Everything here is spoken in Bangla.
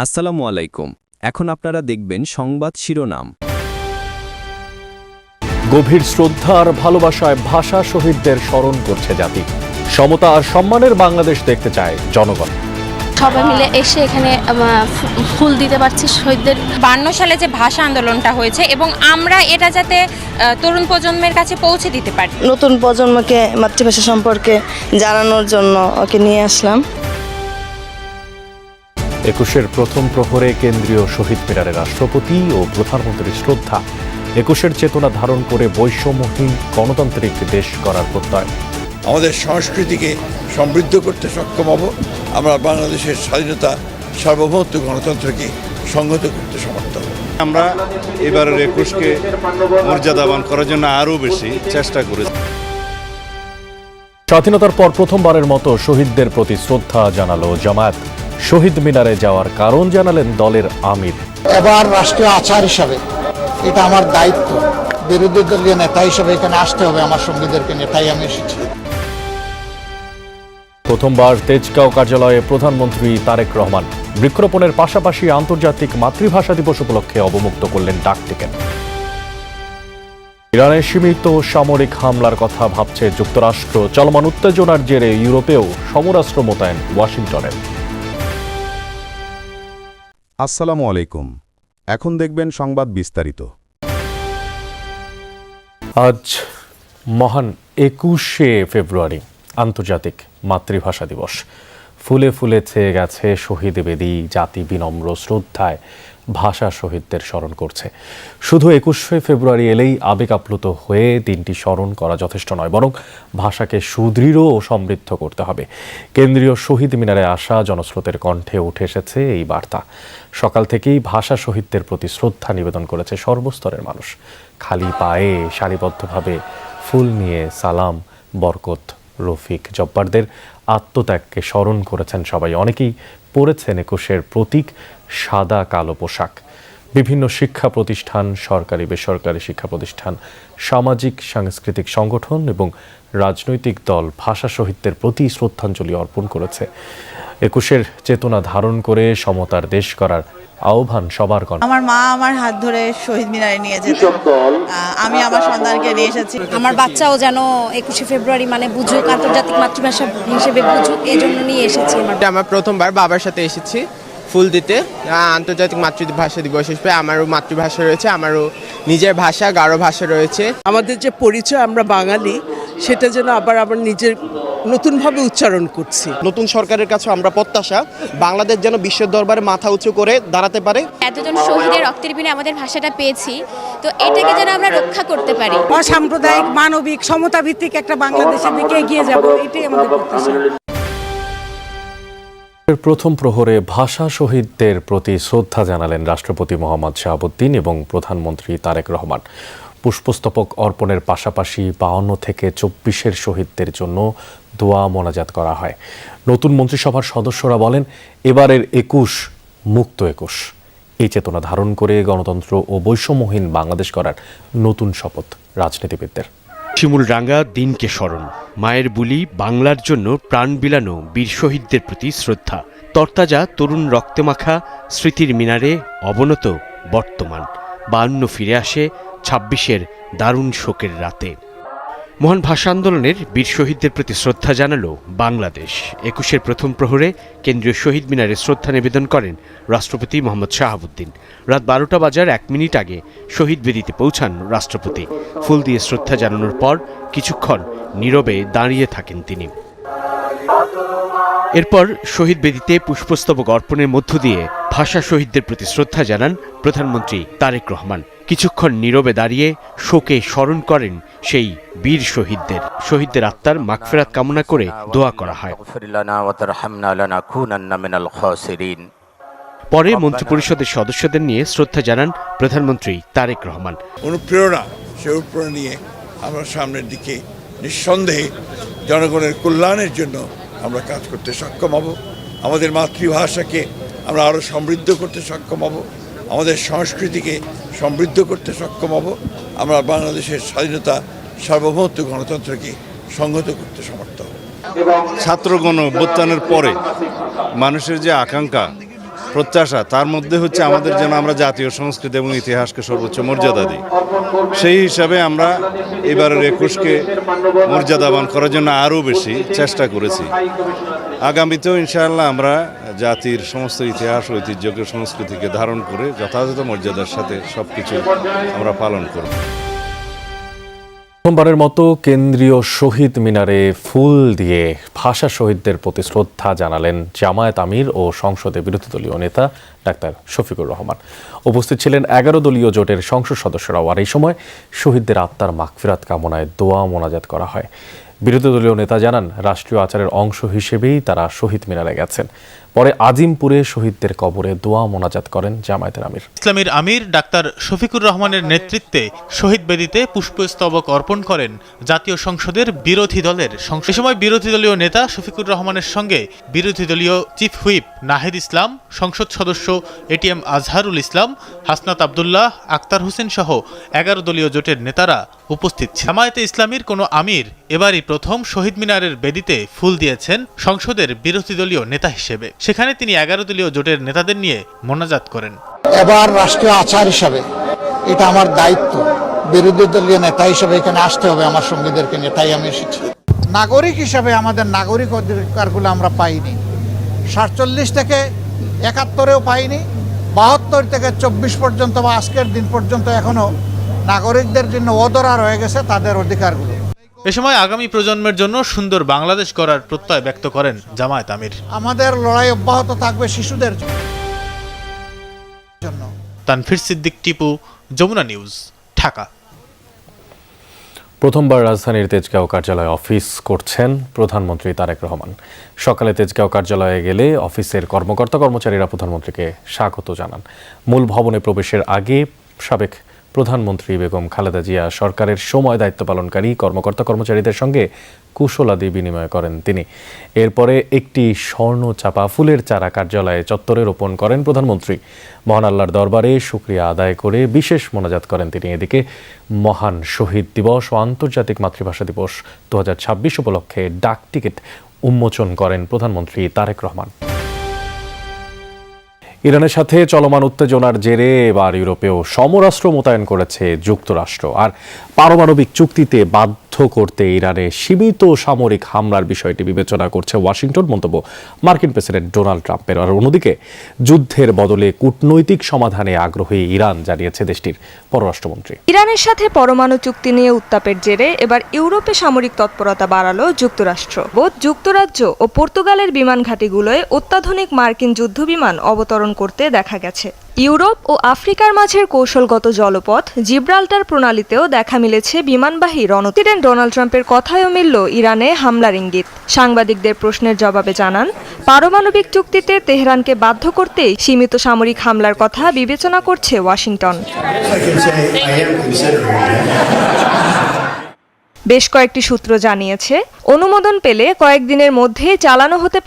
আসসালামু আলাইকুম। এখন আপনারা দেখবেন সংবাদ শিরোনাম। গভীর শ্রদ্ধা আর ভালোবাসায় ভাষা শহীদদের স্মরণ করছে জাতি। সমতা আর সম্মানের বাংলাদেশ দেখতে চায় জনগণ। সবাই মিলে এসে এখানে ফুল দিতে পারছি শহীদদের। 52 সালে যে ভাষা আন্দোলনটা হয়েছে এবং আমরা এটা যাতে তরুণ প্রজন্মের কাছে পৌঁছে দিতে পারি, নতুন প্রজন্মকে মাতৃভাষা সম্পর্কে জানানোর জন্য ওকে নিয়ে আসলাম। 21-এর প্রথম প্রহরে কেন্দ্রীয় শহীদ মিনারে রাষ্ট্রপতি ও প্রধানমন্ত্রীর শ্রদ্ধা। 21-এর চেতনা ধারণ করে বৈষম্যহীন গণতান্ত্রিক দেশ গড়ার প্রত্যয়। আমাদের সংস্কৃতিকে সমৃদ্ধ করতে সক্ষম হব, আমরা বাংলাদেশের স্বাধীনতা, সার্বভৌমত্ব, গণতন্ত্রকে সংহত করতে সমর্থ হব। আমরা এবারের 21কে মর্যাদাবান করার জন্য আরও বেশি চেষ্টা করেছি। স্বাধীনতার পর প্রথমবারের মতো শহীদদের প্রতি শ্রদ্ধা জানালো জামায়াত। শহীদ মিনারে যাওয়ার কারণ জানালেন দলের আমির। এবার রাষ্ট্রীয় আচার হিসাবে এটা আমার দায়িত্ব, বিরোধী দলীয় নেতা হিসেবে এখানে আসতে হবে আমার সঙ্গীদেরকে নিয়ে, তাই আমি এসেছি। প্রথমবার তেজগাঁও কার্যালয়ে প্রধানমন্ত্রী তারেক রহমান বৃক্ষরোপণের পাশাপাশি আন্তর্জাতিক মাতৃভাষা দিবস উপলক্ষে অবমুক্ত করলেন ডাক টিকেট। ইরানের সীমিত সামরিক হামলার কথা ভাবছে যুক্তরাষ্ট্র। চলমান উত্তেজনার জেরে ইউরোপেও সমরাস্ত্র মোতায়েন ওয়াশিংটনের। আসসালামু আলাইকুম। এখন দেখবেন সংবাদ বিস্তারিত। আজ মহান 21শে ফেব্রুয়ারি, আন্তর্জাতিক মাতৃভাষা দিবস। ফুলে ফুলে ছেয়ে গেছে শহীদ বেদি। জাতি বিনম্র শ্রদ্ধায় ভাষা শহীদদের স্মরণ করছে। শুধু 21শে ফেব্রুয়ারি এলেই আবেগ আপ্লুত হয়ে দিনটি স্মরণ করা যথেষ্ট নয়, বরং ভাষাকে সুদৃঢ় ও সমৃদ্ধ করতে হবে। কেন্দ্রীয় শহীদ মিনারে আসা জনস্রোতের কণ্ঠে উঠে এসেছে এই বার্তা। সকাল থেকেই ভাষা শহীদদের প্রতি শ্রদ্ধা নিবেদন করেছে সর্বস্তরের মানুষ। খালি পায়ে সারিবদ্ধভাবে ফুল নিয়ে সালাম, বরকত, রফিক, জব্বারদের আত্মত্যাগকে স্মরণ করেছেন সবাই। অনেকেই পরেছেন 21-এর প্রতীক সাদা কালো পোশাক। বিভিন্ন শিক্ষা প্রতিষ্ঠান, সরকারি বেসরকারি শিক্ষা প্রতিষ্ঠান, সামাজিক সাংস্কৃতিক সংগঠন এবং রাজনৈতিক দল ভাষা শহীদদের প্রতি শ্রদ্ধাঞ্জলি অর্পণ করেছে। 21-এর চেতনা ধারণ করে সমতার দেশ করার আহ্বান সবার। আমার মা আমার হাত ধরে শহীদ মিনারে নিয়ে যেত, আমি আমার সন্তানকে নিয়ে এসেছি। আমার বাচ্চাও যেন 21শে ফেব্রুয়ারি মানে বুঝুক, আন্তর্জাতিক মাতৃভাষা হিসেবে বুঝুক, এই জন্য নিয়ে এসেছি। আমার প্রথমবার বাবার সাথে এসেছি ফুল দিতে। আন্তর্জাতিক মাতৃভাষা দিবস হিসেবে আমারও মাতৃভাষা রয়েছে, আমারও নিজের ভাষা গারো ভাষা রয়েছে। আমাদের যে পরিচয় আমরা বাঙালি, সেটা যেন আবার নিজের নতুনভাবে উচ্চারণ করছি। নতুন সরকারের কাছে আমরা প্রত্যাশা বাংলাদেশ যেন বিশ্বের দরবারে মাথা উঁচু করে দাঁড়াতে পারে। এতজন শহীদের রক্তের বিনিময়ে আমাদের ভাষাটা পেয়েছি, তো এটাকে যেন আমরা রক্ষা করতে পারি। অসাম্প্রদায়িক, মানবিক, সমতা ভিত্তিক একটা বাংলাদেশের দিকে এগিয়ে যাব, এটাই আমাদের প্রত্যাশা। প্রথম প্রহরে ভাষা শহীদদের প্রতি শ্রদ্ধা জানালেন রাষ্ট্রপতি মোহাম্মদ শাহাবুদ্দিন এবং প্রধানমন্ত্রী তারেক রহমান। পুষ্পস্তবক অর্পণের পাশাপাশি 52 থেকে 24-এর শহীদদের জন্য দোয়া মোনাজাত করা হয়। নতুন মন্ত্রিসভার সদস্যরা বলেন, এবারের 21 মুক্ত 21। এই চেতনা ধারণ করে গণতন্ত্র ও বৈষম্যহীন বাংলাদেশ করার নতুন শপথ রাজনীতিবিদদের। শিমুলরাঙ্গা দিনকে স্মরণ, মায়ের বুলি, বাংলার জন্য প্রাণ বিলানো বীর শহীদদের প্রতি শ্রদ্ধা। তরতাজা তরুণ রক্তমাখা স্মৃতির মিনারে অবনত বর্তমান। 52 ফিরে আসে 26-এর দারুণ শোকের রাতে। মহান ভাষা আন্দোলনের বীর শহীদদের প্রতি শ্রদ্ধা জানালো বাংলাদেশ। 21-এর প্রথম প্রহরে কেন্দ্রীয় শহীদ মিনারে শ্রদ্ধা নিবেদন করেন রাষ্ট্রপতি মোহাম্মদ শাহাবুদ্দিন। রাত 12টা বাজার 1 মিনিট আগে শহীদ বেদিতে পৌঁছান রাষ্ট্রপতি। ফুল দিয়ে শ্রদ্ধা জানানোর পর কিছুক্ষণ নীরবে দাঁড়িয়ে থাকেন তিনি। এরপর শহীদ বেদিতে পুষ্পস্তবক অর্পণের মধ্য দিয়ে ভাষা শহীদদের প্রতি শ্রদ্ধা জানান প্রধানমন্ত্রী তারেক রহমান। কিছুক্ষণ নীরবে দাঁড়িয়ে শোকে স্মরণ করেন সেই বীর শহীদদের। শহীদদের আত্মার মাগফিরাত কামনা করে দোয়া করা হয়। পরে মন্ত্রিপরিষদের সদস্যদের নিয়ে শ্রদ্ধা জানান প্রধানমন্ত্রী তারেক রহমান। অনুপ্রেরণা, সে অনুপ্রেরণা নিয়ে আমরা সামনের দিকে নিঃসন্দেহে জনগণের কল্যাণের জন্য আমরা কাজ করতে সক্ষম হব। আমাদের মাতৃভাষাকে আমরা আরও সমৃদ্ধ করতে সক্ষম হব, আমাদের সংস্কৃতিকে সমৃদ্ধ করতে সক্ষম হব, আমরা বাংলাদেশের স্বাধীনতা, সার্বভৌমত্ব, গণতন্ত্রকে সংহত করতে সমর্থ হব। ছাত্রগণ অভ্যুত্থানের পরে মানুষের যে আকাঙ্ক্ষা, প্রত্যাশা, তার মধ্যে হচ্ছে আমাদের যেন আমরা জাতীয় সংস্কৃতি এবং ইতিহাসকে সর্বোচ্চ মর্যাদা দিই। সেই হিসাবে আমরা এবারের 21কে মর্যাদাবান করার জন্য আরও বেশি চেষ্টা করেছি। আগামীতেও ইনশাআল্লাহ আমরা জাতির সমস্ত ইতিহাস ঐতিহ্যকে সংস্কৃতিকে ধারণ করে যথাযথ মর্যাদার সাথে সবকিছু আমরা পালন করব। প্রথমবারের মতো কেন্দ্রীয় শহীদ মিনারে ফুল দিয়ে ভাষা শহীদদের প্রতি শ্রদ্ধা জানালেন জামায়াত আমির ও সংসদে বিরোধী দলীয় নেতা ডাক্তার শফিকুর রহমান। উপস্থিত ছিলেন 11 দলীয় জোটের সংসদ সদস্যরাও। আর এই সময় শহীদদের আত্মার মাগফিরাত কামনায় দোয়া মোনাজাত করা হয়। বিরোধী দলীয় নেতা জানান, রাষ্ট্রীয় আচারের অংশ হিসেবেই তারা শহীদ মিনারে গেছেন। পরে আজিমপুরে শহীদদের কবরে দোয়া মোনাজাত করেন জামায়াতের আমির। ইসলামের আমির ডাক্তার শফিকুর রহমানের নেতৃত্বে শহীদ বেদিতে পুষ্পস্তবক অর্পণ করেন জাতীয় সংসদের বিরোধী দলের এ সময় বিরোধী দলীয় নেতা শফিকুর রহমানের সঙ্গে বিরোধী দলীয় চিফ হুইপ নাহিদ ইসলাম, সংসদ সদস্য এটিএম আজহারুল ইসলাম, হাসনাত আবদুল্লাহ, আক্তার হোসেন সহ 11 দলীয় জোটের নেতারা উপস্থিত ছিলেন। জামায়াতে ইসলামীর কোনো আমির এবারই প্রথম শহীদ মিনারের বেদিতে ফুল দিয়েছেন সংসদের বিরোধী দলীয় নেতা হিসেবে। সেখানে তিনি 11 দলীয় জোটের নেতাদের নিয়ে মোনাজাত করেন। এবার রাষ্ট্রীয় আচার হিসাবে এটা আমার দায়িত্ব, বিরোধী দলীয় নেতা হিসেবে এখানে আসতে হবে আমার সঙ্গীদেরকে নিয়ে, তাই আমি এসেছি। নাগরিক হিসাবে আমাদের নাগরিক অধিকারগুলো আমরা পাইনি। 47 থেকে 71-এও পাইনি, 72 থেকে 24 পর্যন্ত বা আজকের দিন পর্যন্ত এখনো নাগরিকদের জন্য অধরা রয়ে গেছে তাদের অধিকারগুলো। এ সময় আগামী প্রজন্মের জন্য সুন্দর বাংলাদেশ গড়ার প্রত্যয় ব্যক্ত করেন জামায়াত আমির। আমাদের লড়াই অব্যাহত থাকবে শিশুদের জন্য। তানফির সিদ্দিক, টিপু, যমুনা নিউজ, ঢাকা। প্রথমবার রাজধানীর তেজগাঁও কার্যালয়ে অফিস করছেন প্রধানমন্ত্রী তারেক রহমান। সকালে তেজগাঁও কার্যালয়ে গেলে অফিসের কর্মকর্তা কর্মচারীরা প্রধানমন্ত্রীকে স্বাগত জানান। মূল ভবনে প্রবেশের আগে সাবেক প্রধানমন্ত্রী বেগম খালেদা জিয়া সরকারের সময় দায়িত্ব পালনকারী কর্মকর্তা কর্মচারীদের সঙ্গে কুশলাদি বিনিময় করেন তিনি। এরপরে একটি স্বর্ণ চাপা ফুলের চারা কার্যালয়ে চত্বরে রোপণ করেন প্রধানমন্ত্রী। মহান আল্লাহর দরবারে শুকরিয়া আদায় করে বিশেষ মোনাজাত করেন তিনি। এদিকে মহান শহীদ দিবস ও আন্তর্জাতিক মাতৃভাষা দিবস 2026 উপলক্ষে ডাক টিকিট উন্মোচন করেন প্রধানমন্ত্রী তারেক রহমান। ইরানের সাথে চলমান উত্তেজনার জেরে এবার ইউরোপেও সমরাস্ত্র মোতায়েন করেছে যুক্তরাষ্ট্র। আর পারমাণবিক চুক্তিতে বাধ্য করতে ইরানে সীমিত সামরিক হামলার বিষয়টি বিবেচনা করছে ওয়াশিংটন, মন্তব্য মার্কিন প্রেসিডেন্ট ডোনাল্ড ট্রাম্পের। আর অন্যদিকে যুদ্ধের বদলে কূটনৈতিক সমাধানে আগ্রহী ইরান, জানিয়েছে দেশটির পররাষ্ট্রমন্ত্রী। ইরানের সাথে পরমাণু চুক্তি নিয়ে উত্তাপের জেরে এবার ইউরোপে সামরিক তৎপরতা বাড়ালো যুক্তরাষ্ট্র। বোধ যুক্তরাজ্য ও পর্তুগালের বিমান ঘাঁটিগুলোয় অত্যাধুনিক মার্কিন যুদ্ধবিমান অবতরণ করতে দেখা গেছে। ইউরোপ ও আফ্রিকার মাঝের কৌশলগত জলপথ জিব্রাল্টার প্রণালীতেও দেখা মিলেছে বিমানবাহী প্রেসিডেন্ট ডোনাল্ড ট্রাম্পের কথায়ও মিলল ইরানে হামলার ইঙ্গিত। সাংবাদিকদের প্রশ্নের জবাবে জানান, পারমাণবিক চুক্তিতে তেহরানকে বাধ্য করতেই সীমিত সামরিক হামলার কথা বিবেচনা করছে ওয়াশিংটন। বেশ কয়েকটি সূত্র জানিয়েছে, অনুমোদন পেলে কয়েকদিনের মধ্যে চালানো হতে পারে